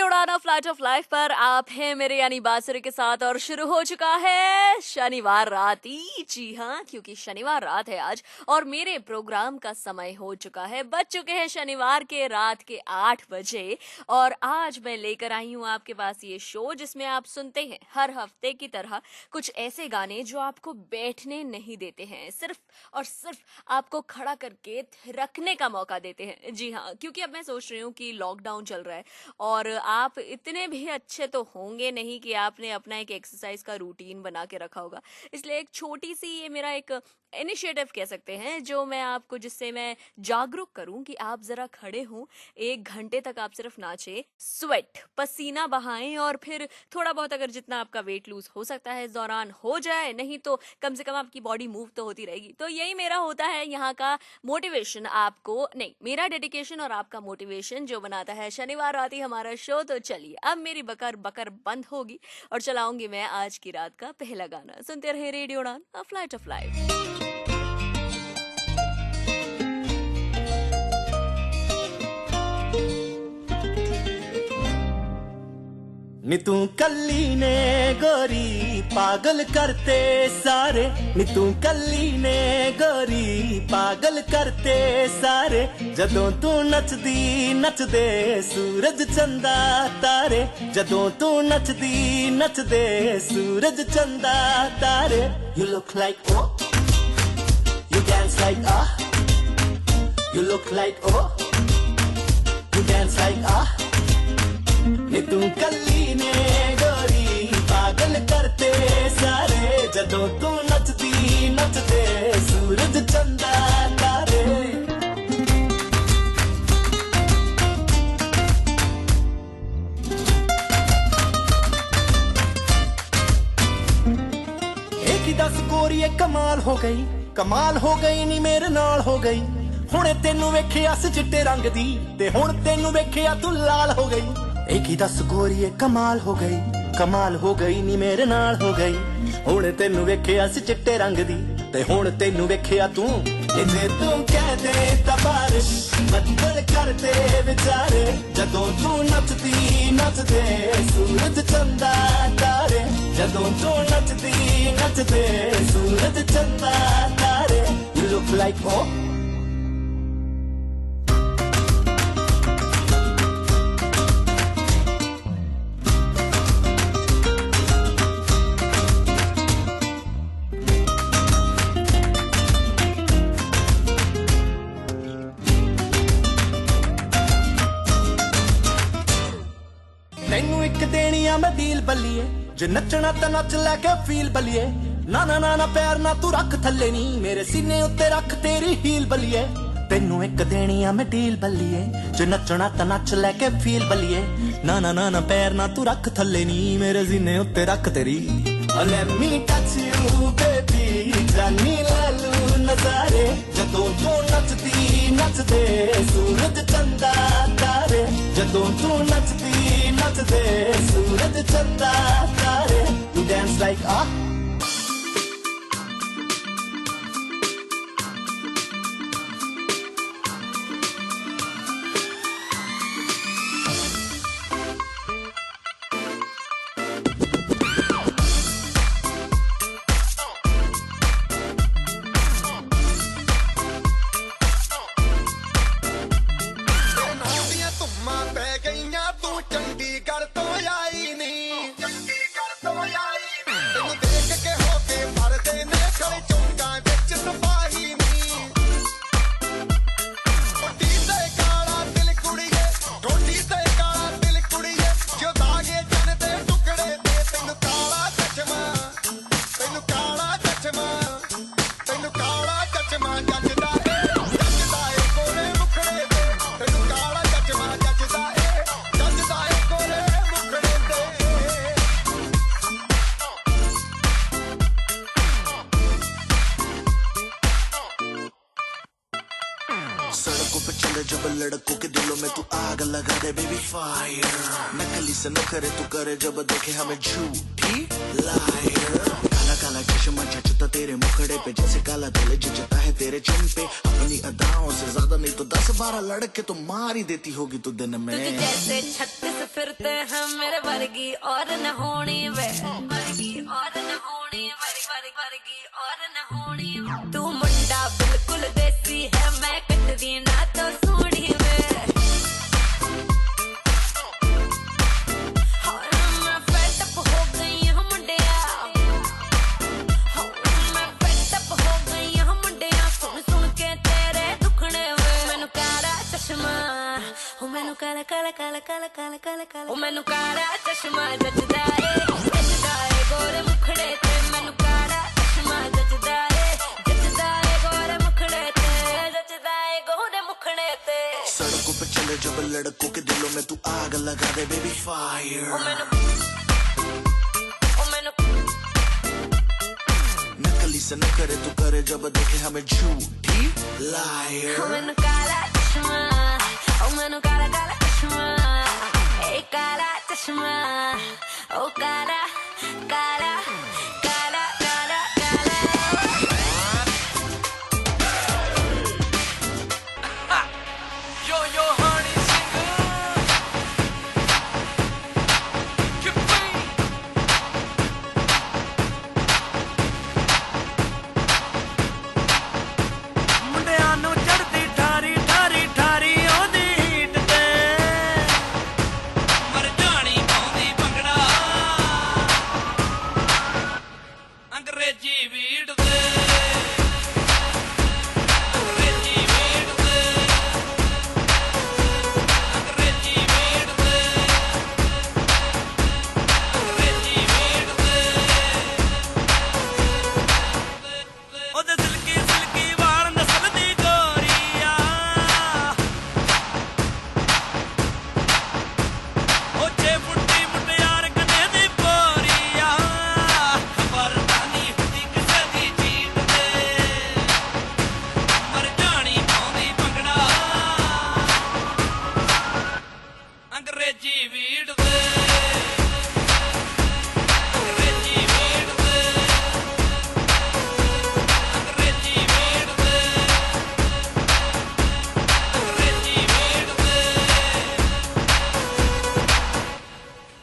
Radio उड़ाना flight of life पर आप हैं मेरे यानी बासुरी के साथ और शुरू हो चुका है शनिवार रात ही। जी हाँ, क्योंकि शनिवार रात है आज और मेरे प्रोग्राम का समय हो चुका है। बज चुके हैं शनिवार के रात के 8 बजे और आज मैं लेकर आई हूँ आपके पास ये शो जिसमें आप सुनते हैं हर हफ्ते की तरह कुछ ऐसे गाने जो आपको बैठने नहीं देते हैं, सिर्फ और सिर्फ आपको खड़ा करके रखने का मौका देते हैं। जी हाँ, क्योंकि अब मैं सोच रही हूँ कि लॉकडाउन चल रहा है और आप इतने भी अच्छे तो होंगे नहीं कि आपने अपना एक एक्सरसाइज का रूटीन बना के रखा होगा। इसलिए एक छोटी सी ये मेरा एक इनिशिएटिव कह सकते हैं जो मैं आपको, जिससे मैं जागरूक करूं कि आप जरा खड़े हों, 1 घंटे तक आप सिर्फ नाचें, स्वेट पसीना बहाएं और फिर थोड़ा बहुत अगर जितना आपका वेट लूज हो सकता है इस दौरान हो जाए, नहीं तो कम से कम आपकी बॉडी मूव तो होती रहेगी। तो यही मेरा होता है यहाँ का मोटिवेशन, आपको नहीं, मेरा डेडिकेशन और आपका मोटिवेशन जो बनाता है शनिवार रात ही हमारा शो। तो चलिए अब मेरी बकर बकर बंद होगी और चलाऊंगी मैं आज की रात का पहला गाना। सुनते रहे रेडियो उड़ान, अ फ्लाइट ऑफ लाइफ। नी तू कल्ली ने गोरी पागल करते सारे, नी तू कल्ली ने गोरी पागल करते सारे। जदों तू नचदी नचदे सूरज चंदा तारे, जदों तू नचदी नचदे सूरज चंदा तारे। You look like oh, you dance like ah, you look like oh, you dance like ah। नी तू कल्ली ने गोरी पागल करते सारे, जदों तू नचदी नचदे सूरज चंदा तारे। एक ही 10 गोरी कमाल हो गई, कमाल हो गई नी मेरे नाल हो गई। हुणे तेनू वेखिया सी चिट्टे रंग दी ते हुण तेनू वेखिया तू लाल हो गई। एक ही 10 गोरी कमाल हो गई, कमाल हो गई नी मेरे नाल हो गई। हुण तेनू वेखिया सी चिट्टे रंग दी ते हुण तेनू वेखिया तू। जे तू कह दे तां बारिश बदल करते विचारे, जदों तू नचदी नचदे सूरज चंदा तारे, जदों तू नचदी नचदे सूरज चंदा तारे। You look like oh, ਤੈਨੂੰ ਇੱਕ ਦੇਣੀ ਆ ਮੈਂ ਡੀਲ ਬੱਲੀਏ, ਜੇ ਨੱਚਣਾ ਤਾਂ ਨੱਚ ਲੈ ਕੇ ਫੀਲ ਬੱਲੀਏ। ਨਾ ਨਾ ਨਾ ਨਾ ਪੈਰ ਨਾ ਤੂੰ ਰੱਖ ਥੱਲੇ ਨੀ, ਮੇਰੇ ਸੀਨੇ ਉੱਤੇ ਰੱਖ ਤੇਰੀ ਹੀਲ ਬੱਲੀਏ। ਤੈਨੂੰ ਇੱਕ ਦੇਣੀ ਆ ਮੈਂ ਡੀਲ ਬੱਲੀਏ, ਜੇ ਨੱਚਣਾ ਤਾਂ ਨੱਚ ਲੈ ਕੇ ਫੀਲ ਬੱਲੀਏ। ਨਾ ਨਾ ਨਾ ਨਾ ਪੈਰ ਨਾ ਤੂੰ ਰੱਖ ਥੱਲੇ ਨੀ, ਮੇਰੇ ਸੀਨੇ ਉੱਤੇ ਰੱਖ ਤੇਰੀ। Let me touch you baby, ਜਾਨੀ ਲੈ ਲੂ ਨਜ਼ਾਰੇ, ਜਦੋਂ ਤੂੰ ਨੱਚਦੀ ਨੱਚਦੇ ਸੂਰਜ ਚੰਦਾ ਤਾਰੇ, ਜਦੋਂ ਤੂੰ ਨੱਚਦੀ ਨੱਚਦੇ ਸੂਰਜ ਚੰਦਾ ਤਾਰੇ। You dance like ah, जब लड़कों के दिलों में तू आग लगा दे बेबी फायर, नकली से नखरे तू करे जब देखे हमें झूठी लायर। काला काला चश्मा जचता तेरे मुखड़े पे जैसे काला दिल जचता है तेरे चिन पे। अपनी अदाओं से ज्यादा नहीं तो 10-12 लड़के तो मार ही देती होगी तू दिन में। तुझे जैसे 36 फिर मिलते हैं मेरे वर्गी और न होनी वे, वर्गी और न होनी, वर्गी और न होनी। तू मुंडा बिल्कुल देसी है, मैं कटदी ना तो सोनी वे। मैं fed up हो गई हूं मुंडिया, मैं fed up हो गई हूं मुंडिया, सुन सुन के तेरे दुखड़े वे। मैनू काला चश्मा, ओ मैनू काला काला काला काला काला काला काला, ओ मैनू काला चश्मा जचदा ए गोरे मुखड़े ते। मैनू काला चश्मा जचदा ए गोरे मुखड़े ते, जचदा ए गोरे मुखड़े ते। सड़कों पे चले जब लड़कों के दिलों में तू आग लगा दे बेबी फायर। नकली से न करे तू करे जब देखे हमें झूठी लायर। मैनू काला चश्मा, ओ मैनू काला काला चश्मा, ए काला चश्मा, ओ काला काला काला काला काला। Yo honey singer, ਮੁੰਡਿਆਂ ਨੂੰ ਚੜਦੀ ਠਾਰੀ ਠਾਰੀ ਠਾਰੀ ਉਹਦੀ ਹੀਟ ਤੇ ਮਰ ਜਾਣੀ ਪਾਉਂਦੀ ਭੰਗੜਾ ਅੰਗਰੇਜ਼ੀ ਵੀੜ ਤੇ। ਉਹਦੇ ਸਿਲਕੀ ਸਿਲਕੀ ਵਾਲ ਨਸਲ ਦੀ ਗੋਰੀਆ, ਉਹ 6 ਫੁੱਟੀ ਮੁਟਿਆਰ ਕਨੇ ਦੀ ਪੋਰੀਆ। ਖਬਰ ਨਹੀਂ ਹੁੰਦੀ ਕਿਸੇ ਦੀ ਚੀਟ ਤੇ, ਮਰ ਜਾਣੀ ਪਾਉਂਦੀ ਭੰਗੜਾ ਅੰਗਰੇਜ਼ੀ ਵੀੜ ਤੇ।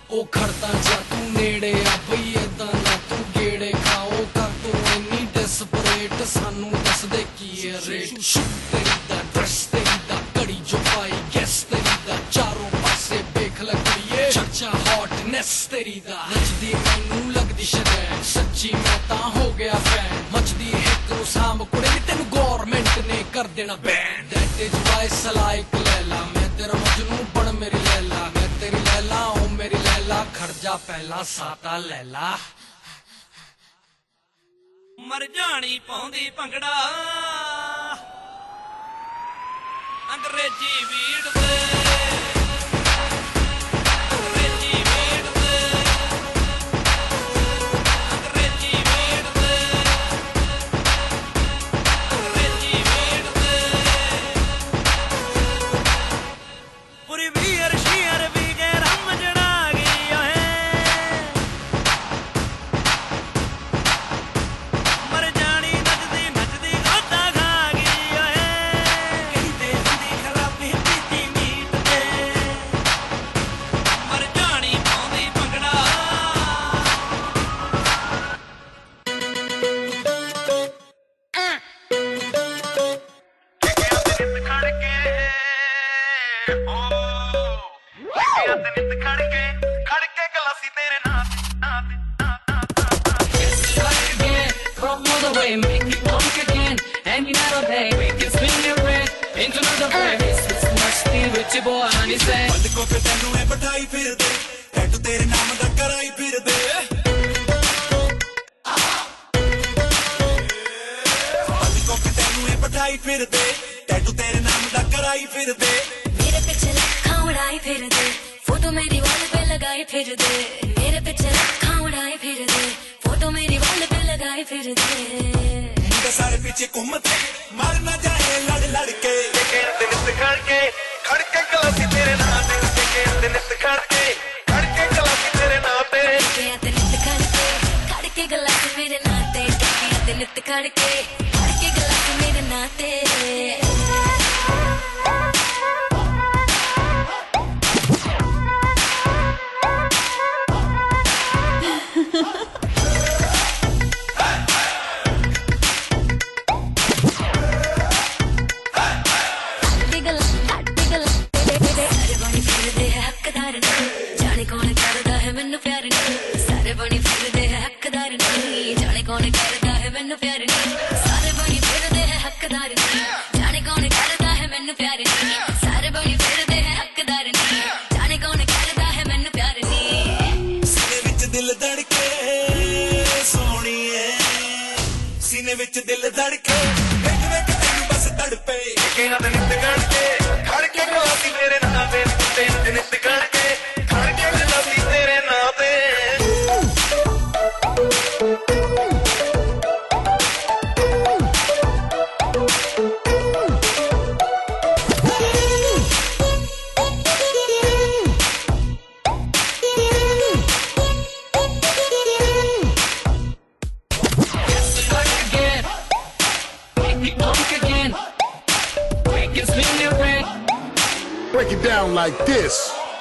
ਉਹ ਖੜਦਾ ਜਾ ਤੂੰ ਨੇੜੇ ਆ ਬਈ ਏਦਾਂ ਨਾ ਤੂੰ ਗੇੜੇ ਖਾਓ ਕਰ ਤੂੰ ਇੰਨੀ ਡੈਸਪਰੇਟ ਸਾਨੂੰ ਦੱਸ ਦੇ ਕੀ ਹੈ ਰੇਟ। ਸ਼ੂਟ ਤੇਰੀ ਦਾ ਡਰੈਸ ਤੇਰੀ ਦਾ ਘੜੀ ਜੋ ਪਾਈ ਗੈਸ ਤੇਰੀ ਦਾ ਚਾਰੋਂ ਪਾਸੇ ਵੇਖ ਲੱਗੀਏ ਚਰਚਾ ਹੌਟਨੈਸ ਤੇਰੀ ਦਾ। ਨੱਚਦੀ ਮੈਨੂੰ ਲੱਗਦੀ ਸ਼ਰੈਣ ਸੱਚੀ ਮੈਂ ਤਾਂ ਹੋ ਗਿਆ ਫੈਨ, ਮੱਚਦੀ ਹਿੱਕ ਨੂੰ ਸਾਂਭ ਕੁੜੇ ਨੀ ਤੈਨੂੰ ਗੌਰਮੈਂਟ ਨੇ ਕਰ ਦੇਣਾ ਬੈਨ। ਦੈਟ ਇਜ਼ ਵਾਈ ਸਲਾਈਕ ਲੈਲਾ ਮੈਂ ਤੇਰਾ ਮਜਨੂ ਬਣ ਮੇਰੀ ਲੈਲਾ, ਮੈਂ ਤੇਰੀ ਲੈਲਾ ਓ ਮੇਰੀ ਲੈਲਾ, ਖੜ ਜਾ ਪਹਿਲਾਂ ਸਾਤਾ ਲੈਲਾ। ਮਰ ਜਾਣੀ ਪਾਉਂਦੀ ਭੰਗੜਾ ਅੰਗਰੇਜ਼ੀ ਵੀੜ ਤੇ। ਅੰਗਰੇਜ਼ੀ ਵੀੜ ਤੇ, ਅੰਗਰੇਜ਼ੀ ਵੀੜ ਤੇ, ਅੰਗਰੇਜ਼ੀ ਵੀੜ ਤੇ। ਪੂਰੀ ਵੀਰ ਸ਼ੀਰ ਵੀ ਗਏ ਰਮ ਜੜਾ ਗਈ ਓਏ, ਮਰ ਜਾਣੀ ਨੱਚਦੀ ਨੱਚਦੀ ਗੋਤਾ ਖਾ ਗਈ ਓਏ। ਕਹਿੰਦੇ ਹੁੰਦੀ ਖਰਾਬੀ ਪੀਤੀ ਮੀਟ ਤੇ, ਮਰ ਜਾਣੀ ਪਾਉਂਦੀ ਭੰਗੜਾ ਗਲਾਸੀ ਤੇਰੇ ਨਾਂ again, come all the way, make it punk again. Any night or day, we can spin it red into another place. It's musty with your boy, honey say. ਪਲਕੋਂ ਤੇ ਤੈਨੂੰ ਐ ਬਿਠਾਈ ਫਿਰਦੇ, ਟੈਟੂ ਤੇਰੇ ਨਾਮ ਦਾ ਕਰਾਈ ਫਿਰਦੇ। ਪਲਕੋਂ ਤੇ ਤੈਨੂੰ ਐ ਬਿਠਾਈ ਫਿਰਦੇ, ਟੈਟੂ ਤੇਰੇ ਨਾਮ ਦਾ ਕਰਾਈ ਫਿਰਦੇ। मेरे पीछे लाखों उड़ाए फिर दे, फोटो मेरी वॉल पे लगाए फिर दे। मेरे पीछे लाखों उड़ाए फिर दे, फोटो मेरी वॉल पे लगाए फिर दे। ਮੁੰਡੇ ਸਾਰੇ ਪਿੱਛੇ ਘੁੰਮਦੇ, ਮਰ ਨਾ ਜਾਏ ਲੜ ਲੜ ਕੇ। ਕਹਿੰਦੇ ਨਿੱਤ ਖੜ ਕੇ ਗਲਾਸੀ ਤੇਰੇ ਨਾਂ ਤੇ। ਕਹਿੰਦੇ ਨਿੱਤ ਖੜ ਕੇ ਗਲਾਸੀ ਤੇਰੇ ਨਾਂ ਤੇ। ਟੱਕਿਆਂ ਤੇ ਨਿੱਤ ਖੜ ਕੇ ਗਲਾਸ ਮੇਰੇ ਨਾਂ ਤੇ। ਟੱਕਿਆਂ ਤੇ ਨਿੱਤ ਖੜ ਕੇ ਗਲਾਸ ਮੇਰੇ ਨਾਂ ਤੇ। हकदार नहीं जाने कौन करदा है मैनू प्यार नहीं सारे बनी फिरदे है हकदार नहीं जाने कौन करदा है मैनू प्यार नहीं सारे बनी फिरदे है हकदार नहीं जाने कौन करदा है मैनू प्यार नहीं सारे बनी फिरदे है हकदार नहीं जाने कौन करदा है मैनू प्यार नहीं सीने विच दिल धड़के सोहणीए सीने विच दिल धड़के वेख वेख तैनू बस तड़पे के हद नित गड़के खड़के गलासी मेरे नां ते नित गड़के खड़के गलासी तेरे नां ते Break it down like this.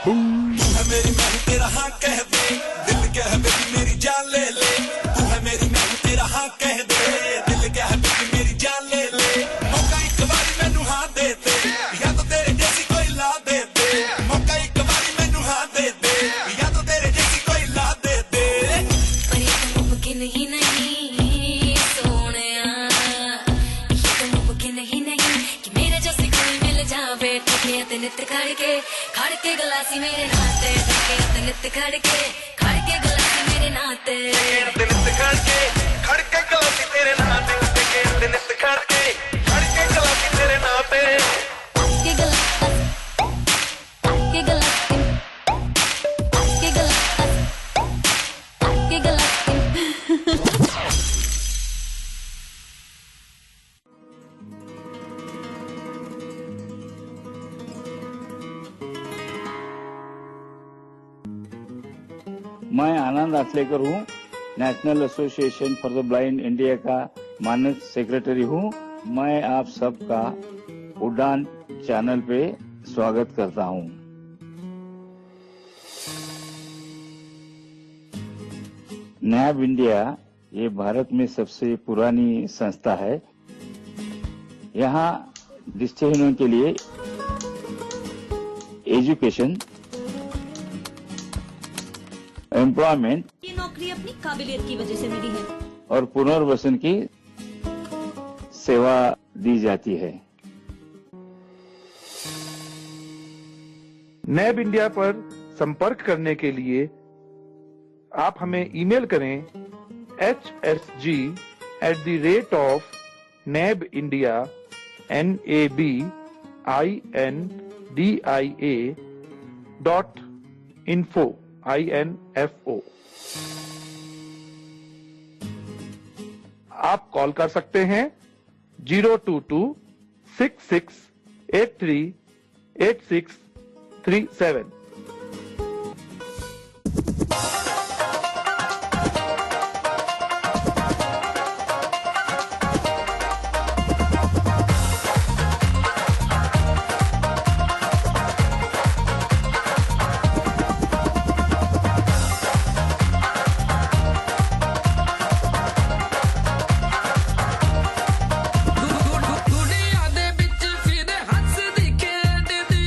तू है मेरी मैं हूं तेरा हाँ कह दे दिल कह बेबी मेरी जान ले ले तू है मेरी मैं हूं तेरा हाँ कह दे दिल कह बेबी मेरी जान ले ले मौका एक बारी मैनू हाँ दे दे या तो तेरे जैसी कोई ला दे दे मौका एक बारी मैनू हाँ दे दे या तो तेरे जैसी कोई ला दे दे पर ये तो मुमकिन ही नहीं सोनिया ये तो मुमकिन ही नहीं कि मेरे जैसे कोई मिल जावे ठके ते नित खड़के गलासी मेरे नाते ठके ते नित खड़के गलासी मेरे नाते नित खड़के गलासी तेरे नाते के नित खड़के गलासी तेरे नाते के गलासी के गलासी के गलासी के गलासी मैं आनंद आसलेकर हूँ, national association for the blind India का मानद सेक्रेटरी हूँ। मैं आप सबका उड़ान चैनल पे स्वागत करता हूँ। नैब इंडिया ये भारत में सबसे पुरानी संस्था है। यहाँ दृष्टिहीनों के लिए एजुकेशन, एम्प्लॉयमेंट ये नौकरी अपनी काबिलियत की वजह से मिली है और पुनर्वसन की सेवा दी जाती है। नैब इंडिया पर संपर्क करने के लिए आप हमें ईमेल करें hsg@nabindia.info info। आप कॉल कर सकते हैं 022-6683-8637। ਦੁਨੀਆ ਦੇ ਵਿੱਚ ਫਿਰ ਹੱਸਦੀ ਖੇਡਦੀ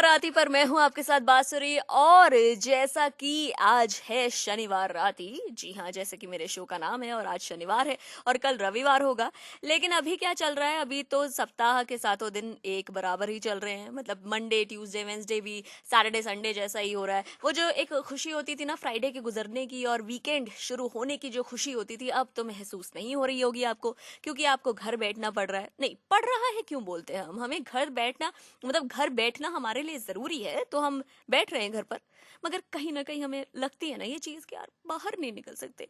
शनिवार राती पर मैं हूं आपके साथ बांसुरी। और जैसा कि आज है शनिवार राती, जी हाँ, जैसे कि मेरे शो का नाम है, और आज शनिवार है और कल रविवार होगा। लेकिन अभी क्या चल रहा है, अभी तो सप्ताह के सातों दिन एक बराबर ही चल रहे हैं। मतलब मंडे, ट्यूसडे, वेंसडे भी सैटरडे, संडे जैसा ही हो रहा है। वो जो एक खुशी होती थी ना फ्राइडे के गुजरने की और वीकेंड शुरू होने की जो खुशी होती थी, अब तो महसूस नहीं हो रही होगी आपको, क्योंकि आपको घर बैठना पड़ रहा है। नहीं पड़ रहा है, क्यों बोलते हैं हम, हमें घर बैठना, मतलब घर बैठना हमारे लिए जरूरी है, तो हम बैठ रहे हैं घर पर। मगर कहीं ना कहीं हमें लगती है ना ये चीज कि यार बाहर नहीं निकल सकते।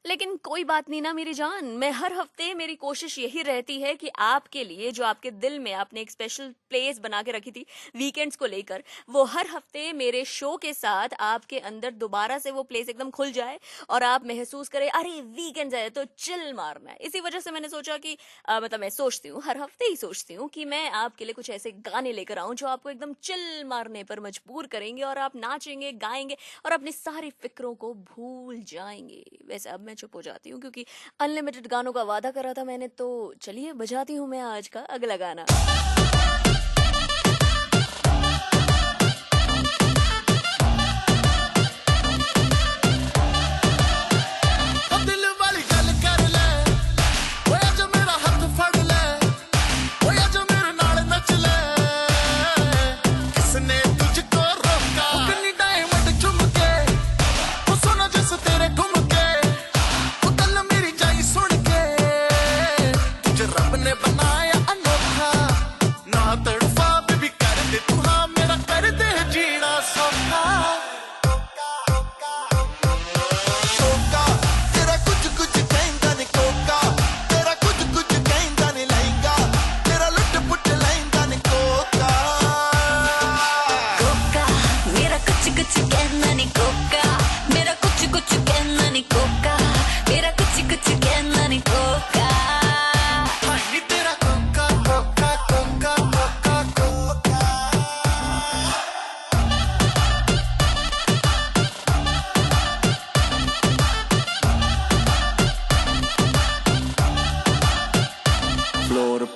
लेकिन कोई बात नहीं ना मेरी जान, मैं हर हफ्ते, मेरी कोशिश यही रहती है कि आपके लिए, जो आपके दिल में आपने एक स्पेशल प्लेस बना के रखी थी वीकेंड्स को लेकर, वो हर हफ्ते मेरे शो के साथ आपके अंदर दोबारा से वो प्लेस एकदम खुल जाए और आप महसूस करें अरे वीकेंड है तो चिल मारना है। इसी वजह से मैंने सोचा कि मतलब मैं सोचती हूँ, हर हफ्ते ही सोचती हूँ कि मैं आपके लिए कुछ ऐसे गाने लेकर आऊं जो आपको एकदम चिल मारने पर मजबूर करेंगे और आप नाचेंगे, गाएंगे और अपनी सारी फिक्रों को भूल जाएंगे। वैसे अब मैं चुप हो जाती हूँ क्योंकि अनलिमिटेड गानों का वादा करा था मैंने, तो चलिए बजाती हूँ मैं आज का अगला गाना।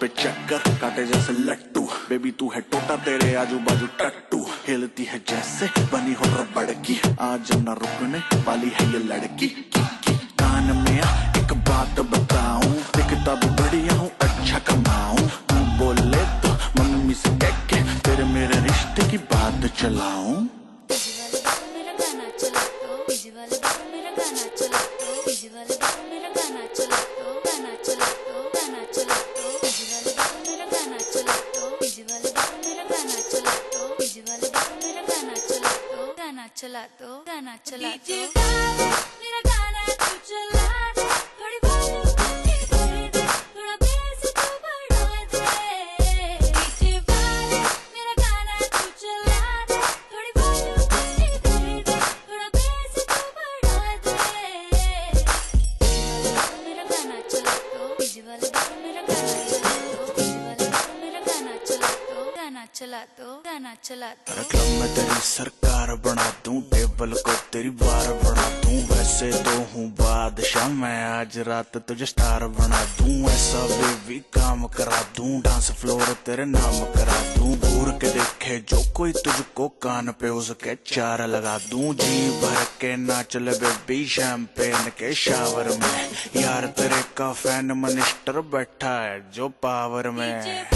पे चक्कर काटे जैसे लट्टू, बेबी तू है टोटा तेरे आजू बाजू टट्टू, हिलती है जैसे बनी हो रबड़ की, आज न रुकने वाली है ये लड़की। कान में आ एक बात बताऊं, दिखता भी बढ़िया हूँ, अच्छा कमाऊं, तू बोले तो मम्मी से कह के तेरे मेरे रिश्ते की बात चलाऊं। चला तो गाना चला तो मेरा गाना तू चला दे, थोड़ी वॉल्यूम तेरे दे, थोड़ा बेस तू बढ़ा दे। डीजे वाले मेरा गाना तू चला दे, थोड़ी वॉल्यूम तेरे दे, थोड़ा बेस तू बढ़ा दे। मेरा गाना चला तो डीजे वाले मेरा गाना चला तो, डीजे वाले मेरा गाना चला तो गाना चला तो गाना चला तो। क्लब में तेरी सरकार बना दूं, टेबल को तेरी बार बना दूं, वैसे तो हूँ बादशाह मैं, आज रात तुझे स्टार बना दूं, ऐसा बेबी काम करा दूं, डांस फ्लोर तेरे नाम करा दूं, घूर के देखे जो कोई तुझको कान पे उसके चार लगा दूं, जी भर के नाच ले बेबी शैंपेन के शावर में, यार तेरे का फैन मिनिस्टर बैठा है जो पावर में।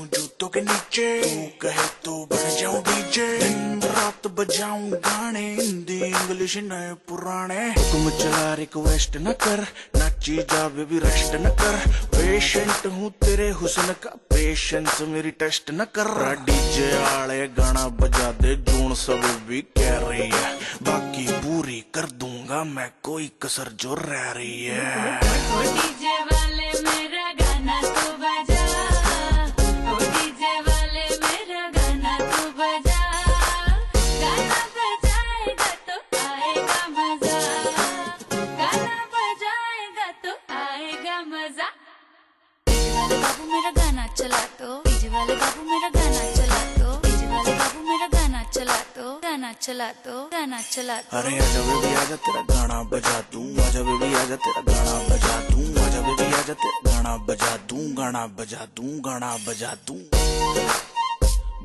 जूतों के नीचे तू कहे तो बन जाऊं डीजे, दिन रात बजाऊं गाने, हिंदी इंग्लिश नए पुराने, हुक्म चला रिक्वेस्ट न कर, नाची जा बेबी रेस्ट न कर, पेशेंट हूँ तेरे हुस्न का, पेशेंस मेरी टेस्ट न कर, डीजे आले गाना बजा दे, जून सब भी कह रही है, बाकी पूरी कर दूंगा मैं, कोई कसर जो रह रही है। डीजे वाले मेरा गाना तू बजा, मेरा गाना चला तो डीजे चला दो, गाना चला दो। अरे आजा बेबी आजा तेरा गाना बजा दूं, आजा बेबी आजा तेरा गाना बजा दूं, आजा बेबी आजा तेरा गाना बजा दूं, गाना बजा दूं, गाना बजा दूं,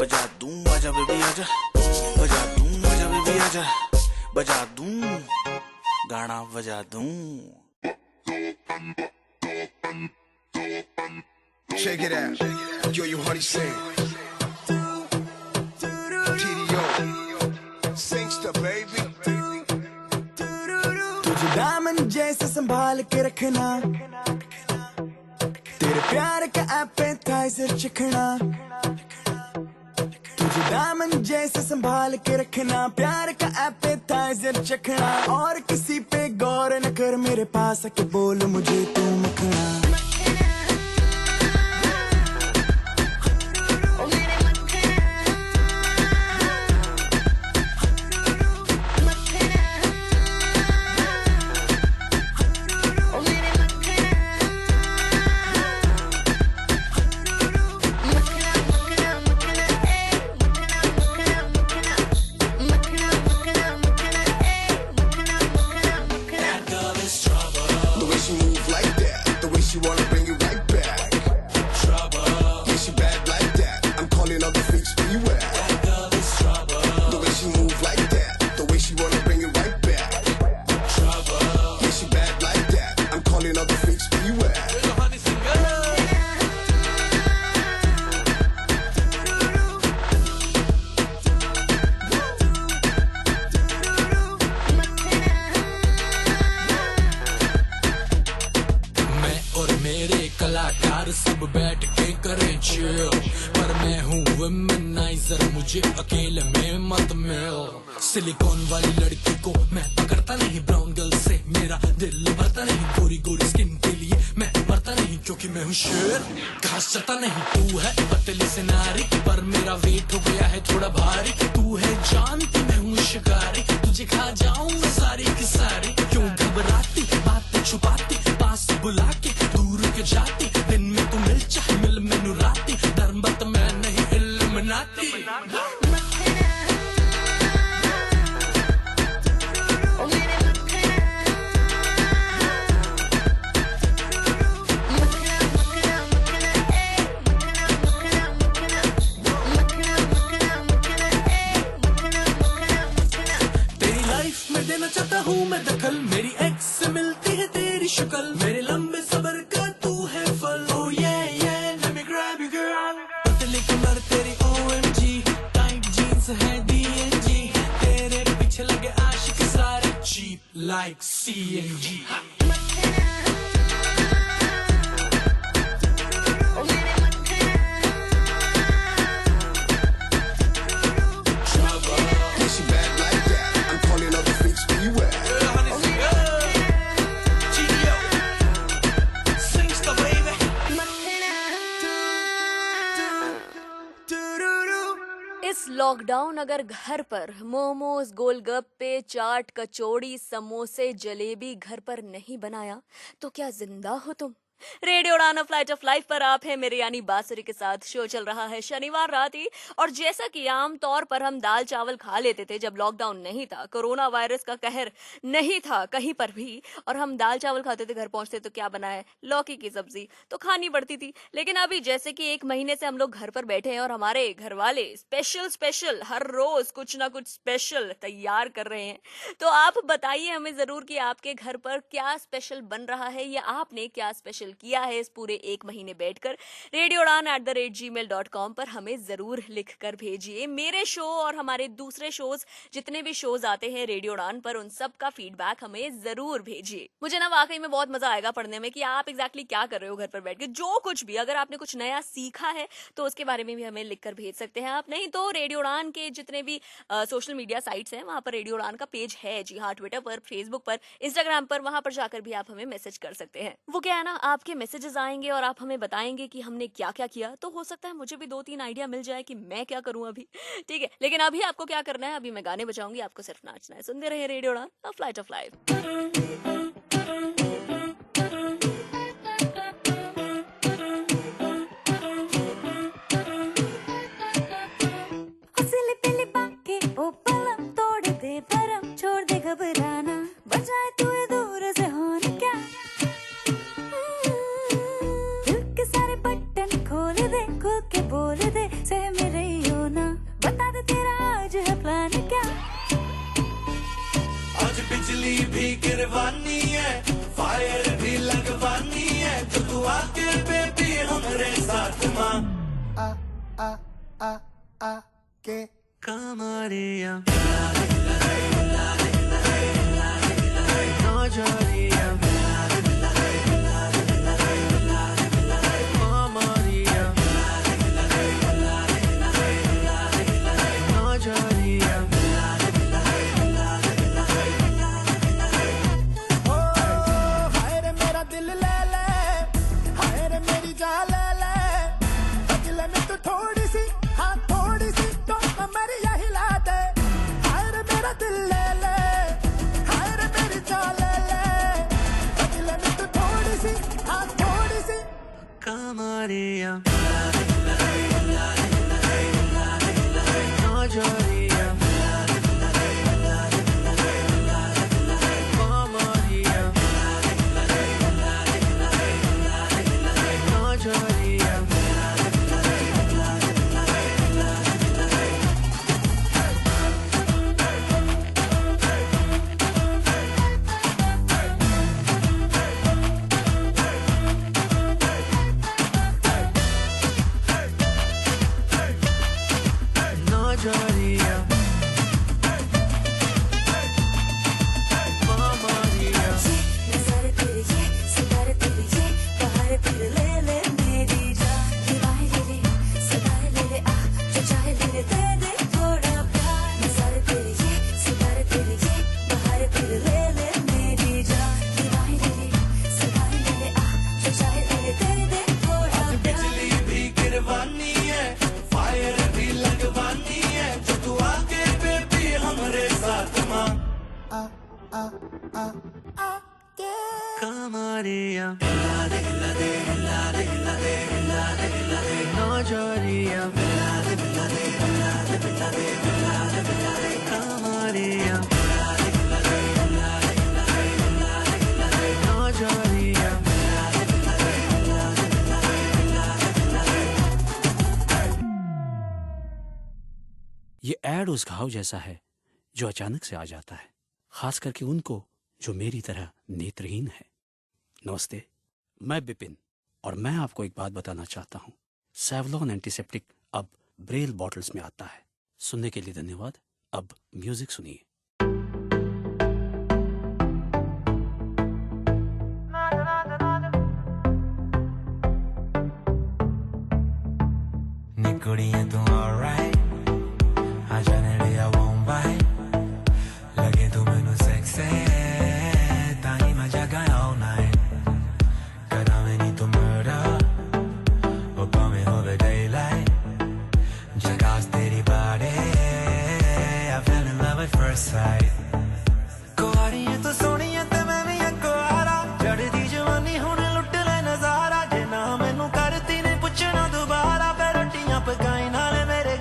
बजा दूं, आजा बेबी आजा बजा दूं, आजा बेबी आजा बजा दूं, गाना बजा दूं। Check it out, yo, you honey sing. TDO, Singster baby. तुझे दामन जैसे संभाल के रखना, तेरे प्यार का एपेटाइजर चखना। तुझे दामन जैसे संभाल के रखना, प्यार का एपेटाइजर चखना। और किसी पे गौर न कर, मेरे पास आके बोल मुझे तू मखना। She wanna bring you right back. Trouble. Yeah, she bad like that. I'm calling all the freaks, beware. That girl is trouble. The way she move like that. The way she wanna bring you right back. Trouble. Yeah, she bad like that. I'm calling all the freaks, beware. कलाकार सब बैठ के करें chill, पर मैं हूँ womaniser, मुझे अकेले में मत मिल। सिलिकॉन वाली लड़की को मैं पकड़ता नहीं, ब्राउन गर्ल से मेरा दिल भरता नहीं। गोरी गोरी स्किन के लिए मैं मरता नहीं, क्योंकि मैं हूँ शेर, घास चता नहीं। तू है पतली से नारी, पर मेरा वेट हो गया है थोड़ा भारी। तू है जानती मैं हूँ शिकारी, तुझे खा जाऊंगा सारी की सारी। क्यों घबराती, बातें छुपाती, पास बुला के दूर के जाती। दिन में तू मिल चाहे मिल मैनू राती, धर्मबत मैं नहीं इल्यूमिनाती। तेरी लाइफ में देना चाहता हूँ मैं दखल, मेरी एक्स से मिलती है तेरी शक्ल। मेरे लंबे सबर का तू है फल। Oh yeah yeah, let me grab you girl। पतली कमर तेरी OMG, टाइट जीन्स है DNG, तेरे पीछे लगे आशिक सारे cheap like CNG। इस लॉकडाउन अगर घर पर मोमोज, गोलगप्पे, चाट, कचौड़ी, समोसे, जलेबी घर पर नहीं बनाया तो क्या जिंदा हो तुम? रेडियो उड़ान फ्लाइट ऑफ लाइफ पर आप हैं मेरे यानी बासुरी के साथ। शो चल रहा है शनिवार रात ही, और जैसा कि आम तौर पर हम दाल चावल खा लेते थे जब लॉकडाउन नहीं था, कोरोना वायरस का कहर नहीं था कहीं पर भी, और हम दाल चावल खाते थे, घर पहुंचते तो क्या बना है, लौकी की सब्जी तो खानी पड़ती थी। लेकिन अभी जैसे कि 1 महीने से हम लोग घर पर बैठे हैं और हमारे घर वाले स्पेशल हर रोज कुछ ना कुछ स्पेशल तैयार कर रहे हैं, तो आप बताइए हमें जरूर कि आपके घर पर क्या स्पेशल बन रहा है, या आपने क्या स्पेशल किया है इस पूरे 1 महीने बैठकर। radioudan@gmail.com पर हमें जरूर लिख कर भेजिए। मेरे शो और हमारे दूसरे शोज, जितने भी शोज आते हैं रेडियो उड़ान पर, उन सब का फीडबैक हमें जरूर भेजिए। मुझे ना वाकई में बहुत मजा आएगा पढ़ने में कि आप एग्जैक्टली क्या कर रहे हो घर पर बैठ के। जो कुछ भी, अगर आपने कुछ नया सीखा है तो उसके बारे में भी हमें लिख कर भेज सकते हैं आप। नहीं तो रेडियो उड़ान के जितने भी सोशल मीडिया साइट्स हैं, वहां पर रेडियो उड़ान का पेज है। जी हाँ, ट्विटर पर, फेसबुक पर, इंस्टाग्राम पर, वहां पर जाकर भी आप हमें मैसेज कर सकते हैं। वो क्या है ना, आपके मैसेजेस आएंगे और आप हमें बताएंगे कि हमने क्या क्या किया, तो हो सकता है मुझे भी 2-3 आइडिया मिल जाए कि मैं क्या करूं अभी। ठीक है, लेकिन अभी आपको क्या करना है, अभी मैं गाने बजाऊंगी, आपको सिर्फ नाचना है। सुनते रहिए रेडियो उड़ान, अ फ्लाइट ऑफ लाइफ। सिली पिली बाके ओ पलम तोड़ घबराना, बजाए तू दूर से होने क्या। दिल के सारे बटन खोल दे, खुल के बोल दे, सह मेरे हो ना, बता दे तेरा आज है प्लान क्या। आज बिजली भी गिरवानी है, फायर भी लगवानी है, तो तू आके बेबी हमरे साथ मां आ आ आ आ के कमरिया नजरिया कमरिया नजरिया। दिल ले ले, हाय रे मेरी जान ले ले, बदले में तू थोड़ी सी, हाँ थोड़ी सी तो कमरिया हिला दे। हाय रे मेरा दिल ले ले, हाय रे मेरी जान ले ले, बदले में तू थोड़ी सी, हाँ थोड़ी सी कमरिया नजरिया ये ऐड उस घाव जैसा है जो अचानक से आ जाता है, खास करके उनको जो मेरी तरह नेत्रहीन है। नमस्ते, मैं बिपिन और मैं आपको एक बात बताना चाहता हूँ। सेवलॉन एंटीसेप्टिक अब ब्रेल बॉटल्स में आता है। सुनने के लिए धन्यवाद। अब म्यूजिक सुनिए। निकुड़ियाँ तू alright, आजा ने लिया one bite, लगे तू मैनू sexy, ताही मैं जगा all night, करा मैं नी तू murder, ऊपर में होवे daylight, जगास तेरी body, I fell in love at first sight. कुआरी है तो सोनी है ते मैं भी है कुआरा, चढ़दी जवानी हुण लुट ले नजारा, जे ना मैनू करती ने पुछना दोबारा, फिर रोटियां पकाई नाले मेरे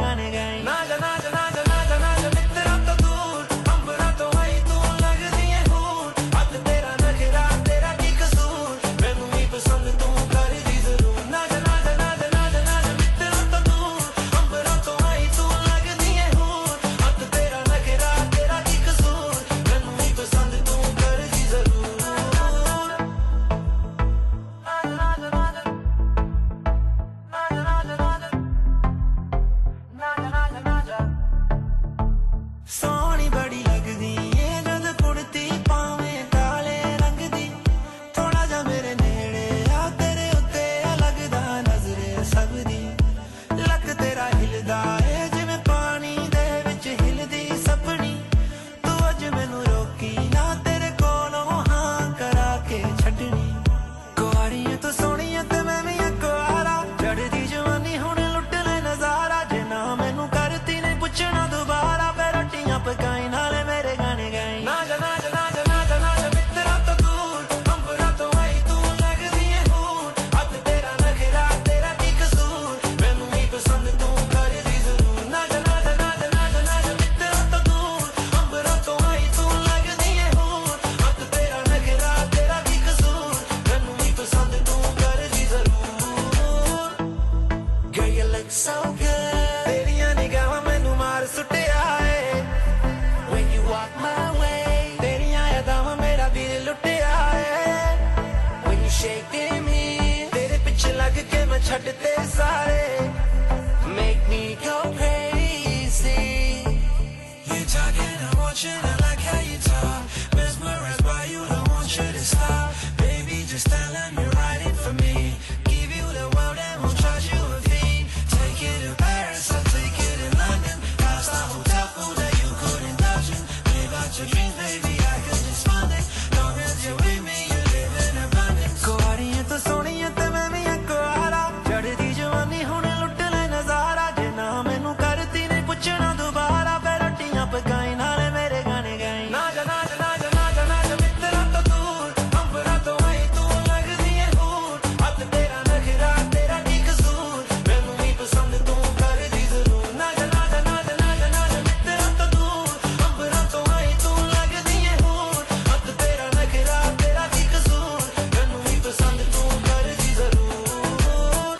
emotional like how you talk. Mesmerized by you, don't want you to stop. Baby, just tell them you're riding for me. Give you the world and won't charge you a fee. Take it to Paris, I'll take it in London. Five-star hotel food that you could indulge in. Live out your dreams, baby, I could just fund it. Long as you're with me, you live in abundance. कुआरियां तो सोनियां ते मैं भी कुआरा. चढ़दी जवानी हुणे लुट ले नजारा. जे ना मैनू करती नहीं पुछना दोबारा. फिर रोटियां पकाई नाले मेरे गाने गाई. ना जा ना जा ना जा ना जा ना जा मित्रा तो दूर. अंबरा तो आई तू लगदी है हूर. हथ तेरा नखरा तेरा नी कसूर. मैनू भी पसंद तू करदी जरूर. ना जा ना जा ना जा ना जा ना जा मित्रा तो दूर. अंबरा तो आई तू लगदी है हूर. हथ तेरा नखरा तेरा नी कसूर. मैनू भी पसंद तू करदी जरूर.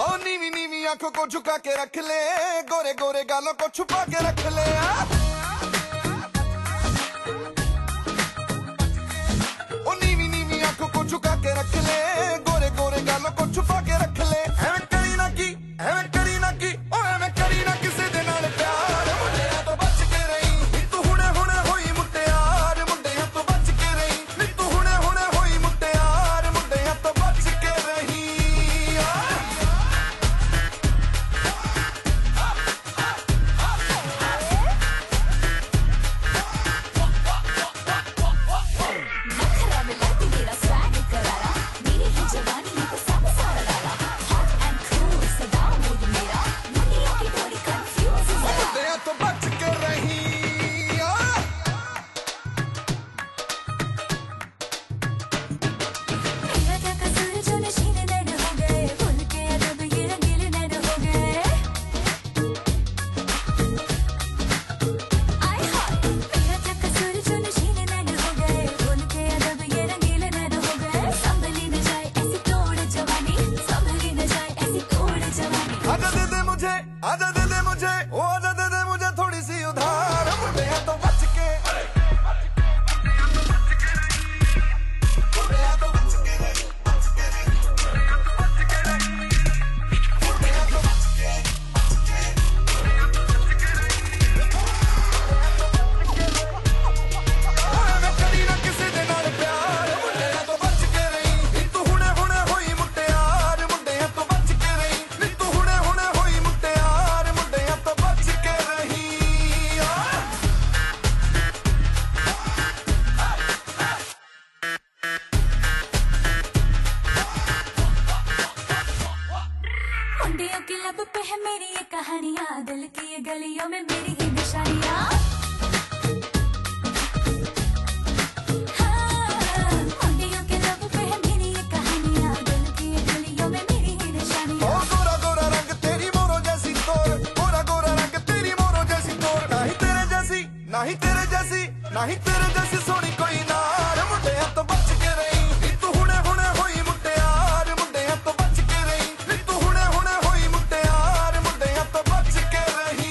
ओ नीवी नीवी आंखों को झुका के रख ले. गोरे गोरे गालों को छुपा के रख ले. ओ नीवी नीवी आंखों को झुका के रख ले. गोरे गोरे गालों को छुपा के रख ले. एवें करी ना की ओ एवें करी ना किसे दे नाल प्यार. मुंडियां तो बच के रही नी तू हुणे हुणे होई मुटियार. मुंडियां तो बच के रही नी तू हुणे हुणे होई मुटियार. मुंडियां तो बच के रही. नखरा मिला तू मेरा स्वैग करारा. मेरी ही जवानी में तो सब सारा डाला. हॉट एंड कूल सदा मूड मेरा. दुनिया की थोड़ी कंफ्यूज जरा. मुंडियां तो बच के रही. मेरा क्या कसूर जो नशीले नैन हो गए. भूल के अदब ये रंगीले नैन हो गए. आय हाय मेरा क्या कसूर जो नशीले नैन हो गए. भूल के अदब ये रंगीले नैन हो गए. संभली न जाए ऐसी तोड़ जवानी. संभली न जाए ऐसी तोड़ जवानी. आजा दे दे मुझे आजा दे दे मुझे. ओ आजा दे दे मुझे थोड़ी सी उधार. मुंडियां तो बच के मुंडियां तो बच के रही. मुंडियां तो बच के रही. मुंडियां तो बच के ओए मैं करी ना किसे दे नाल प्यार. मुंडियां तो बच के रही नी तू हुणे हुणे होई मुटियार. मुंडियां तो बच के रही नी तू हुणे हुणे होई मुटियार. मुंडियां तो बच के रही. मुंडियों की लब पे है मेरी ये कहानियां. दिल की ये गलियों में मेरी ही निशानियां. हाँ, मुंडियों की लब पे है मेरी ये कहानियां. दिल की ये गलियों में मेरी ही ओ निशानियां. गोरा गोरा रंग तेरी मोरो जैसी तोर. गोरा गोरा रंग तेरी मोरो जैसी तोर. नहीं तेरे जैसी नहीं तेरे जैसी नहीं तेरे जैसी सोनी कोई नार. मुंडियां तो बच के रही नी तू हुणे हुणे होई मुटियार. मुंडियां तो बच के रही नी तू हुणे हुणे होई मुटियार. मुंडियां तो बच के रही.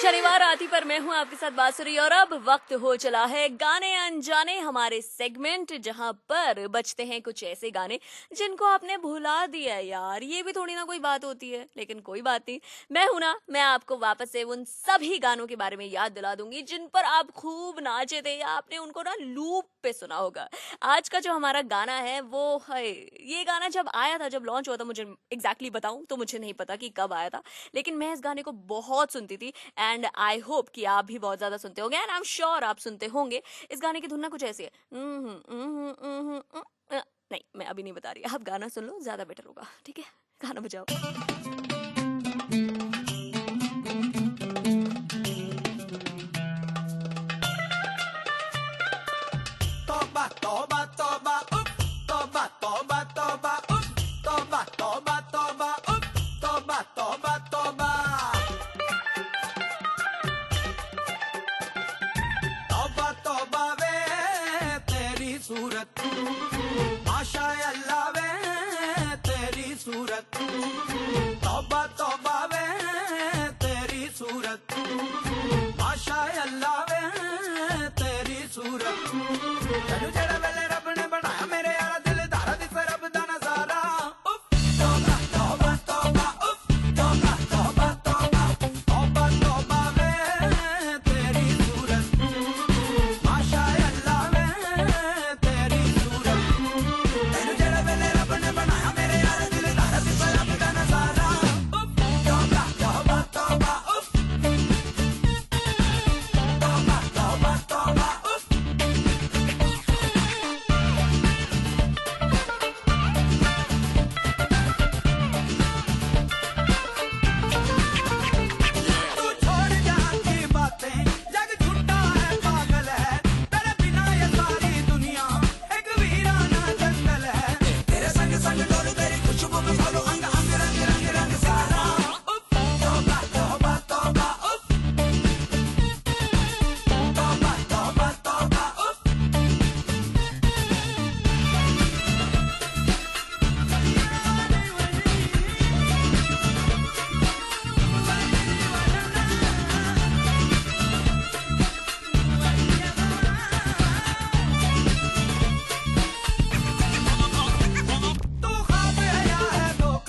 शनिवार आती पर मैं हूं आपके साथ बांसुरी और अब वक्त हो चला है गाने अनजाने हमारे सेगमेंट जहां पर बजते हैं कुछ ऐसे गाने जिनको आपने भुला दिया है यार। ये भी थोड़ी ना कोई बात होती है, लेकिन कोई बात नहीं, मैं हूं ना, मैं आपको वापस से उन सभी गानों के बारे में याद दिला दूंगी जिन पर आप खूब नाचे थे या आपने उनको ना लूप पे सुना होगा। आज का जो हमारा गाना है वो है, ये गाना जब आया था, जब लॉन्च हुआ था, मुझे एग्जैक्टली बताऊं तो मुझे नहीं पता कि कब आया था, लेकिन मैं इस गाने को बहुत सुनती थी एंड आई होप कि आप भी बहुत ज्यादा सुनते होंगे एंड आई एम श्योर आप सुनते होंगे। इस गाने की धुन ना कुछ ऐसी है, नहीं मैं अभी नहीं बता रही, आप गाना सुन लो, ज्यादा बेटर होगा। ठीक है, गाना बजाओ। तौबा तौबा तौबा तौबा सूरत तौबा तौबा वे तेरी सूरत माशा अल्लाह वे तेरी सूरत तैनू जेड़ा वेले रब ने बनाया मेरे यारा दिल दारा दिस रब दा नजारा उफ तौबा तौबा तौबा उफ तौबा तौबा तौबा तौबा तौबा वे तेरी सूरत माशा अल्लाह वे तेरी सूरत तैनू जेड़ा वेले रब ने बनाया मेरे यारा दिल दारा दिस रब दा नजारा उफ तौबा तौबा तौबा उफ तौबा तौबा तौबा उफ तू छोड़ जहाँ की बातें जग झूठा है पागल है तेरे बिना ये सारी दुनिया एक वीराना जंगल है तेरे संग संग डोलू तेरी खुशबू में फॉलो अंग अंग रंग रंग रंग सारा उफ तौबा तौबा तौबा उफ तौबा तौबा तौबा उफ तू ख्वाब आया है धोखा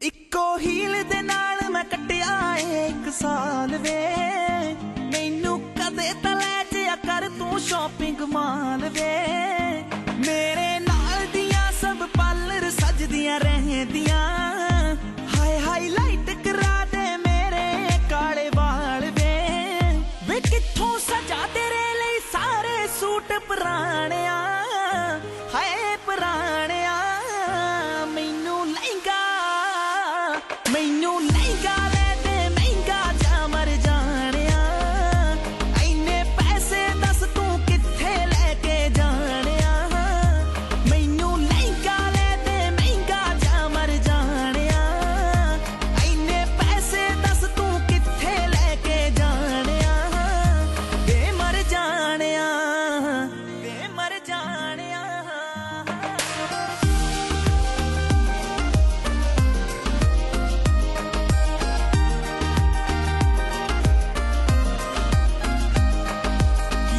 ਇੱਕੋ ਹੀਲ ਦੇ ਨਾਲ ਮੈਂ ਕੱਟਿਆ ਏ 1 ਸਾਲ ਵੇ ਮੈਨੂੰ ਕਦੇ ਤਾਂ ਲੈ ਜਿਆ ਕਰ ਤੂੰ ਸ਼ਾਪਿੰਗ ਮਾਲ ਵੇ ਮੇਰੇ ਨਾਲ ਦੀਆਂ ਸਭ ਪਾਰਲਰ ਸਜਦੀਆਂ ਰਹਿੰਦੀਆਂ ਹਾਏ ਹਾਈਲਾਈਟ ਕਰਾ ਦੇ ਮੇਰੇ ਕਾਲੇ ਵਾਲ ਵੇ ਕਿੱਥੋਂ ਸਜਾ ਤੇਰੇ ਲਈ ਸਾਰੇ ਸੂਟ ਪੁਰਾਣਿਆ ਹਾਏ ਪੁਰਾਣਿਆ ਮੈਨੂੰ ਲਹਿੰਗਾ ਲੈ ਦੇ ਮਹਿੰਗਾ ਜਾ ਮਰ ਜਾਣਿਆ ਐਨੇ ਪੈਸੇ ਦੱਸ ਤੂੰ ਕਿੱਥੇ ਲੈ ਕੇ ਜਾਣਿਆ ਮੈਨੂੰ ਲਹਿੰਗਾ ਲੈ ਦੇ ਮਹਿੰਗਾ ਜਾ ਮਰ ਜਾਣਿਆ ਐਨੇ ਪੈਸੇ ਦੱਸ ਤੂੰ ਕਿੱਥੇ ਲੈ ਕੇ ਜਾਣਿਆ ਵੇ ਮਰ ਜਾਣਿਆ ਵੇ ਮਰ ਜਾਣਿਆ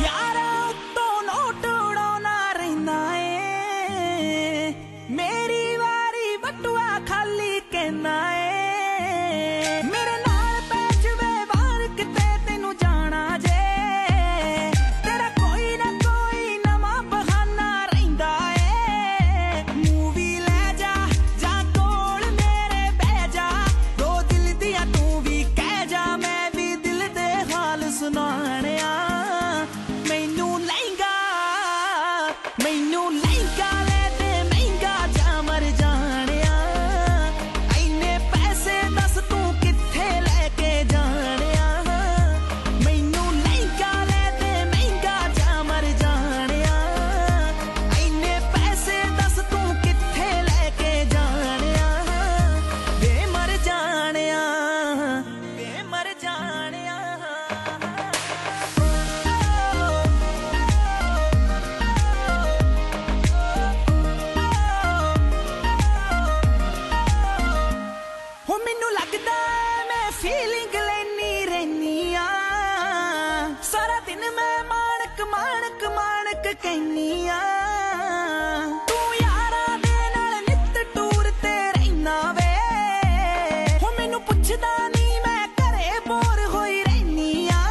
ਯਾਰਾ ਉੱਤੋਂ ਨੋਟ ਉਡਾਉਣਾ ਰਹਿੰਦਾ ਏ ਮੇਰੀ ਵਾਰੀ ਬਟੂਆ ਖਾਲੀ ਕਹਿਣਾ ਏ ਮੇਰੇ ਨਾਲ ਪੈ ਜਵੇ ਬਾਹਰ ਕਿਤੇ ਤੈਨੂੰ ਜਾਣਾ ਜੇ ਤੇਰਾ ਕੋਈ ਨਾ ਕੋਈ ਨਵਾਂ ਬਹਾਨਾ ਰਹਿੰਦਾ ਏ ਮੂਵੀ ਲੈ ਜਾ ਜਾਂ ਕੋਲ ਮੇਰੇ ਬਹਿ ਜਾ ਦੋ ਦਿਲ ਦੀਆਂ ਤੂੰ ਵੀ ਕਹਿ ਜਾ ਮੈਂ ਵੀ ਦਿਲ ਦੇ ਹਾਲ ਸੁਣਾਣਿਆ ਮੈਨੂੰ ਲਹਿੰਗਾ ਲੈ ਦੇ ਮਹਿੰਗਾ ਜਾ ਮਰ ਜਾਣਿਆ ਐਨੇ ਪੈਸੇ ਦੱਸ ਤੂੰ ਕਿੱਥੇ ਲੈ ਕੇ ਜਾਣਿਆ ਮੈਨੂੰ ਲਹਿੰਗਾ ਲੈ ਦੇ ਮਹਿੰਗਾ ਜਾ ਮਰ ਜਾਣਿਆ ਐਨੇ ਪੈਸੇ ਦੱਸ ਤੂੰ ਕਿੱਥੇ ਲੈ ਕੇ ਜਾਣਿਆ ਵੇ ਮਰ ਜਾਣਿਆ ਵੇ ਮਰ ਜਾਣਿਆ ਹੋ ਮੈਨੂੰ ਲੱਗਦਾ ਮੈਂ ਫੀਲਿੰਗ ਲੈਣੀ ਰਹਿਨੀ ਆ ਸਾਰਾ ਦਿਨ ਮੈਂ ਮਾਣਕ ਕਹਿਨੀ ਆ ਤੂੰ ਯਾਰਾਂ ਦੇ ਨਾਲ ਨਿੱਤ ਟੂਰ ਤੇ ਰਹਿਣਾ ਵੇ ਹੋ ਮੈਨੂੰ ਪੁੱਛਦਾ ਨਹੀਂ ਮੈਂ ਘਰੇ ਬੋਰ ਹੋਈ ਰਹਿਨੀ ਆ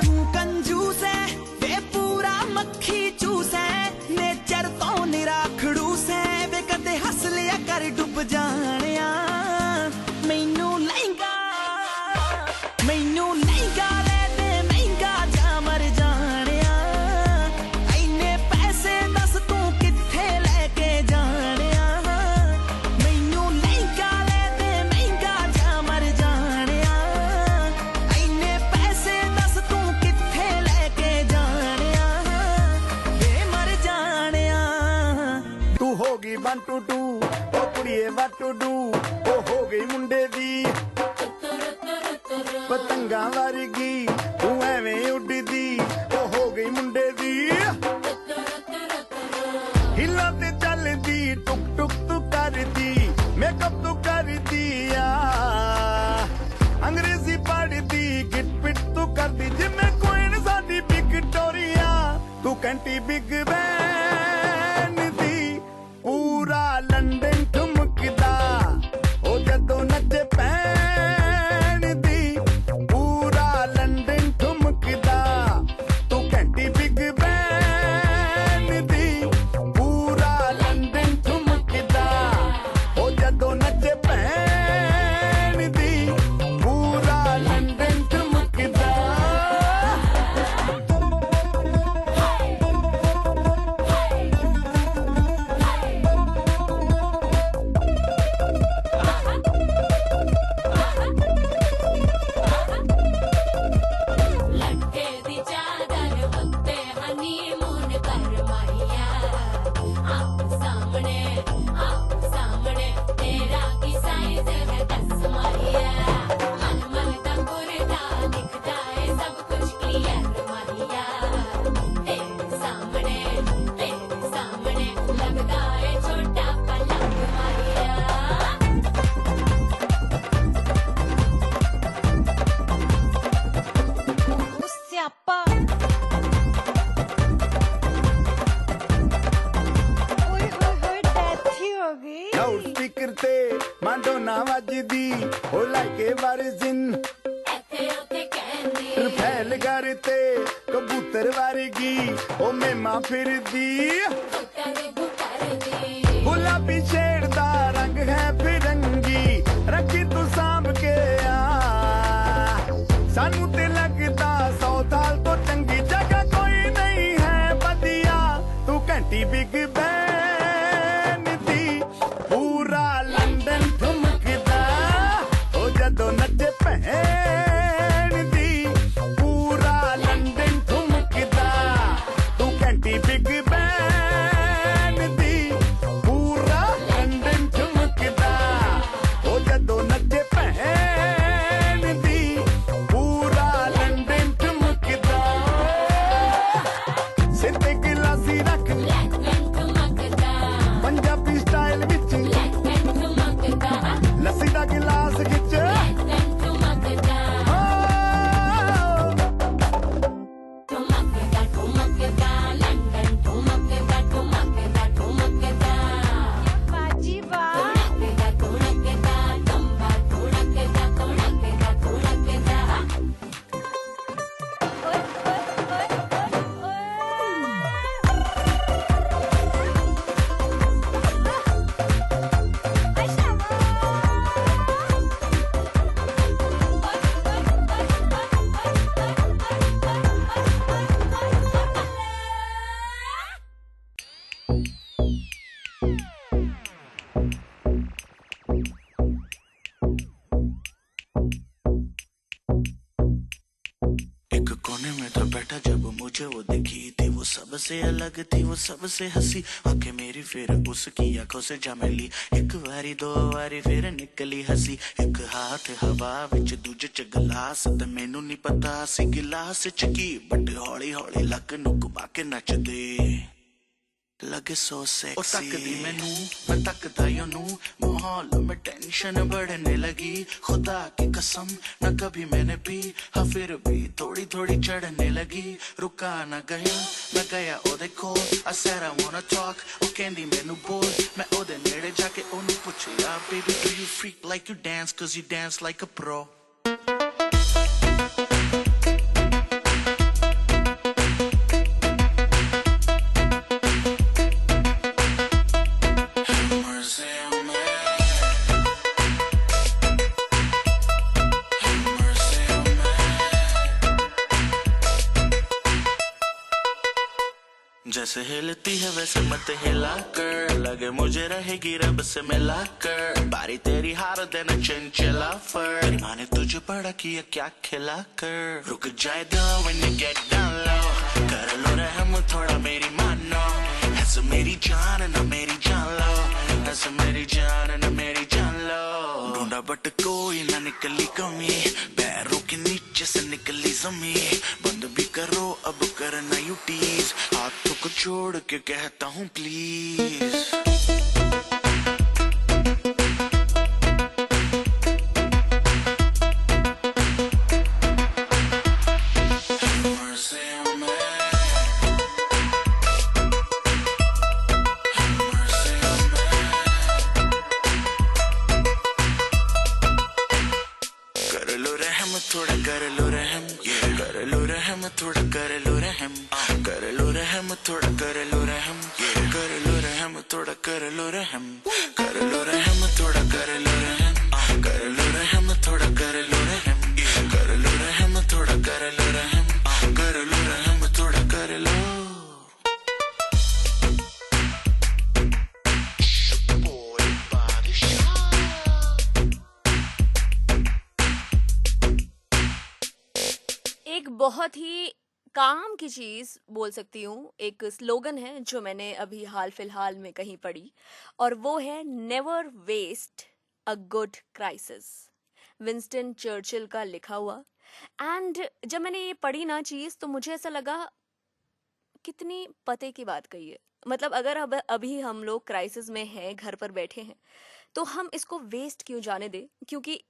ਤੂੰ ਕੰਜੂਸ ਐ ਵੇ ਪੂਰਾ ਮੱਖੀ ਚੂਸ ਐ ਨੇਚਰ ਤੋਂ ਨਿਰਾ ਖੜੂਸ ਐ ਵੇ ਕਦੇ ਹੱਸ ਲਿਆ ਕਰ ਡੁੱਬ ਜਾਣਿਆ ਮੈਨੂੰ ਲਹਿੰਗਾ ਲੈ ਦੇ ਮਹਿੰਗਾ ਜਾ ਮਰ ਜਾਣਿਆ ਐਨੇ ਪੈਸੇ ਦੱਸ ਤੂੰ ਕਿੱਥੇ ਲੈ ਕੇ ਜਾਣਿਆ ਮੈਨੂੰ ਲਹਿੰਗਾ ਲੈ ਦੇ ਮਹਿੰਗਾ ਜਾ ਮਰ ਜਾਣਿਆ ਐਨੇ ਪੈਸੇ ਦੱਸ ਤੂੰ ਕਿੱਥੇ ਲੈ ਕੇ ਜਾਣਿਆ ਵੇ ਮਰ ਜਾਣਿਆ ਤੂੰ ਹੋ ਗਈ 1 to 2 ਉਹ ਕੁੜੀਏ what to do ਉਹ ਹੋ ਗਈ ਮੁੰਡੇ ਦੀ ਪਤੰਗਾਂ ਵਰਗੀ ਤੂੰ ਐਵੇਂ ਉੱਡਦੀ ਉਹ ਹੋ ਗਈ ਮੁੰਡੇ ਦੀ ਹਿੱਲਾਂ ਤੇ ਚੱਲਦੀ ਟੁਕ ਟੁਕ ਤੂੰ ਕਰਦੀ ਮੇਕਅਪ ਤੂੰ ਕਰਦੀ ਆ ਅੰਗਰੇਜ਼ੀ ਪੜ੍ਹਦੀ ਗਿਟ ਪਿਟ ਤੂੰ ਕਰਦੀ ਜਿਵੇਂ ਕੁਈਨ ਸਾਡੀ ਵਿਕਟੋਰੀਆ ਤੂੰ ਕੰਟੀ ਬਿਗ ਬੈਨ ਦੀ ਪੂਰਾ ਲੰਡਨ ਠੁਮਕਦਾ ਉਹ ਜਦੋਂ ਨੱਚੇ ਪੈਣ ਦੀ ਪੂਰਾ ਲੰਡਨ ਠੁਮਕਦਾ ਤੂੰ ਘੰਟੀ ਬਿਗ ਬੈਨ ਦੀ ਪੂਰਾ ਲੰਡਨ ਠੁਮਕਦਾ ਉਹ ਜਦੋਂ ਨੱਚੇ ਪੈਣ ਦੀ ਪੂਰਾ ਲੰਡਨ ਠੁਮਕਦਾ माडोना वजदी ओ लाइके वारिजिन रफेल करते कबूतर वर्गी ओ मेमा फिरदी गुलाबी शेर दा रंग है फिरंगी रखी तू सांभ के सानू ते लगदा 100 साल तो चंगी जगह कोई नहीं है बदिया तू घंटी बिग बैन दी पूरा लंदन ठुमकदा ओ जदों नचे भैन दी पूरा लंदन ठुमकदा तू घंटी बिग बैन दी पूरा लंदन ठुमकदा ओ जदों नचे भैन दी पूरा लंदन ठुमकदा सिर ते गिलासी रख पंजाबी स्टाइल विच लस्सी दा गिलास खिच एक कोने में तो बैठा जब मुझे वो दिखी थी वो सबसे अलग थी वो सबसे हंसी आंखें मेरी फिर उसकी आंखों से जा मिली एक बारी दो बारी फिर निकली हंसी एक हाथ हवा विच दूजे च गिलास ते मैनू नहीं पता सी गिलास च की बट हौली हौली लक नू घुमा के नचदे लगे सो सेक्सी ओ तकदी मैनू मैं तकदा योनू माहौल में टेंशन बढ़ने लगी खुदा की कसम न कभी मैंने पी हाँ फिर भी थोड़ी थोड़ी चढ़ने लगी रुका न गया मैं गया ओदे कोल I said I wanna talk ओ कहंदी मैनू बोल मैं ओदे नेड़े जाके ओनू पुछया baby do you freak like you dance cause you dance like a pro जैसे हिलती है वैसे मत हिला कर लगे मुझे रहेगी रब से मिला कर बारी तेरी हार देना चंचला फर माँ ने तुझे बड़ा किया क्या खिला कर रुक जाए दिल when you get down low कर लो रहम थोड़ा मेरी मानो ऐसे मेरी जान ना मेरी जान लो ऐसे मेरी जान ना मेरी जान लो ढूंढा बट कोई ना निकली कमी पैरों के नीचे से निकली जमीन बंद भी करो अब करना यू टीज हाथों को छोड़ के कहता हूँ प्लीज थोड़ा कर लो रहम कर लो रहम थोड़ा कर लो रहम कर लो रहम थोड़ा कर लो रहम कर लो रहम थोड़ा कर लो रहम कर लो रहम थोड़ा कर लो रहम कर लो रहम थोड़ा कर लो रहम कर लो रहम थोड़ा कर लो रहम कर लो रहम थोड़ा कर लो एक बहुत ही काम की चीज बोल सकती हूँ एक स्लोगन है जो मैंने अभी हाल फिलहाल में कहीं पढ़ी और वो है never waste a good crisis Winston Churchill का लिखा हुआ एंड जब मैंने ये पढ़ी ना चीज तो मुझे ऐसा लगा कितनी पते की बात कही है मतलब अगर अब अभी हम लोग क्राइसिस में हैं घर पर बैठे हैं तो हम इसको वेस्ट क्यों जाने दें क्योंकि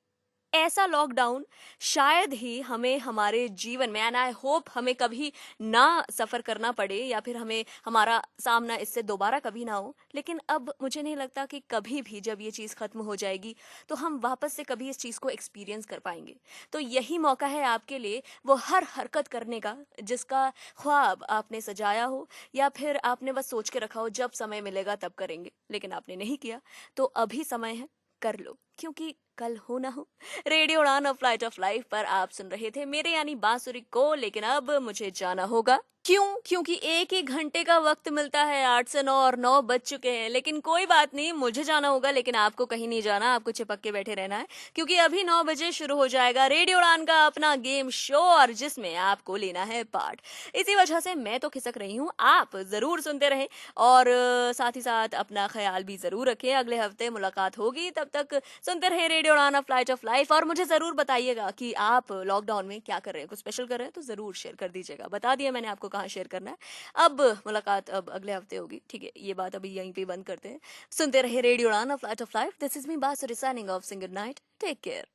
ऐसा लॉकडाउन शायद ही हमें हमारे जीवन में, एंड आई होप हमें कभी ना सफ़र करना पड़े या फिर हमें हमारा सामना इससे दोबारा कभी ना हो। लेकिन अब मुझे नहीं लगता कि कभी भी जब ये चीज़ ख़त्म हो जाएगी तो हम वापस से कभी इस चीज़ को एक्सपीरियंस कर पाएंगे। तो यही मौका है आपके लिए वो हर हरकत करने का जिसका ख्वाब आपने सजाया हो या फिर आपने बस सोच के रखा हो जब समय मिलेगा तब करेंगे, लेकिन आपने नहीं किया। तो अभी समय है, कर लो, क्योंकि कल हो ना हो। रेडियो उड़ान ऑफ फ्लाइट ऑफ लाइफ पर आप सुन रहे थे मेरे यानी बांसुरी को। लेकिन अब मुझे जाना होगा। क्यों? क्योंकि एक ही घंटे का वक्त मिलता है 8 से 9 और 9 बज चुके हैं। लेकिन कोई बात नहीं, मुझे जाना होगा, लेकिन आपको कहीं नहीं जाना, आपको चिपक के बैठे रहना है, क्योंकि अभी 9 बजे शुरू हो जाएगा रेडियो उड़ान का अपना गेम शो, और जिसमें आपको लेना है पार्ट। इसी वजह से मैं तो खिसक रही हूँ, आप जरूर सुनते रहें और साथ ही साथ अपना ख्याल भी जरूर रखें। अगले हफ्ते मुलाकात होगी, तब तक सुनते रहें रेडियो उड़ान ऑफ फ्लाइट ऑफ लाइफ। और मुझे जरूर बताइएगा कि आप लॉकडाउन में क्या कर रहे हैं, कुछ स्पेशल कर रहे हैं तो जरूर शेयर कर दीजिएगा। बता दिया मैंने आपको कहाँ शेयर करना है। अब मुलाकात अब अगले हफ्ते होगी, ठीक है? ये बात अभी यहीं पे बंद करते हैं। सुनते रहे रेडियो उड़ान of flight of life. This is me बांसुरी साइनिंग ऑफ। सिंग गुड नाइट, टेक केयर।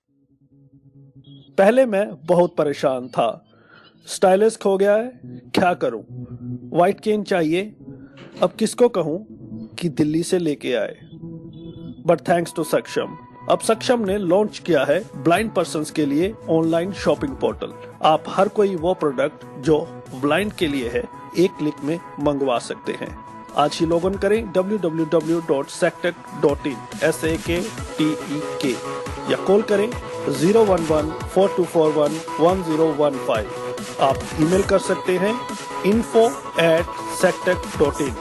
पहले मैं बहुत परेशान था, स्टाइलिश खो गया है, क्या करूं? व्हाइट केन चाहिए, अब किसको कहूं कि दिल्ली से लेके आए। बट थैंक्स टू सक्षम, अब सक्षम ने लॉन्च किया है ब्लाइंड पर्सन्स के लिए ऑनलाइन शॉपिंग पोर्टल। आप हर कोई वो प्रोडक्ट जो ब्लाइंड के लिए है एक क्लिक में मंगवा सकते हैं। आज ही लॉग इन करें www.sectec.in SAKTEK या कॉल करें 011-4241-1015। आप ईमेल कर सकते हैं info@sectec.in।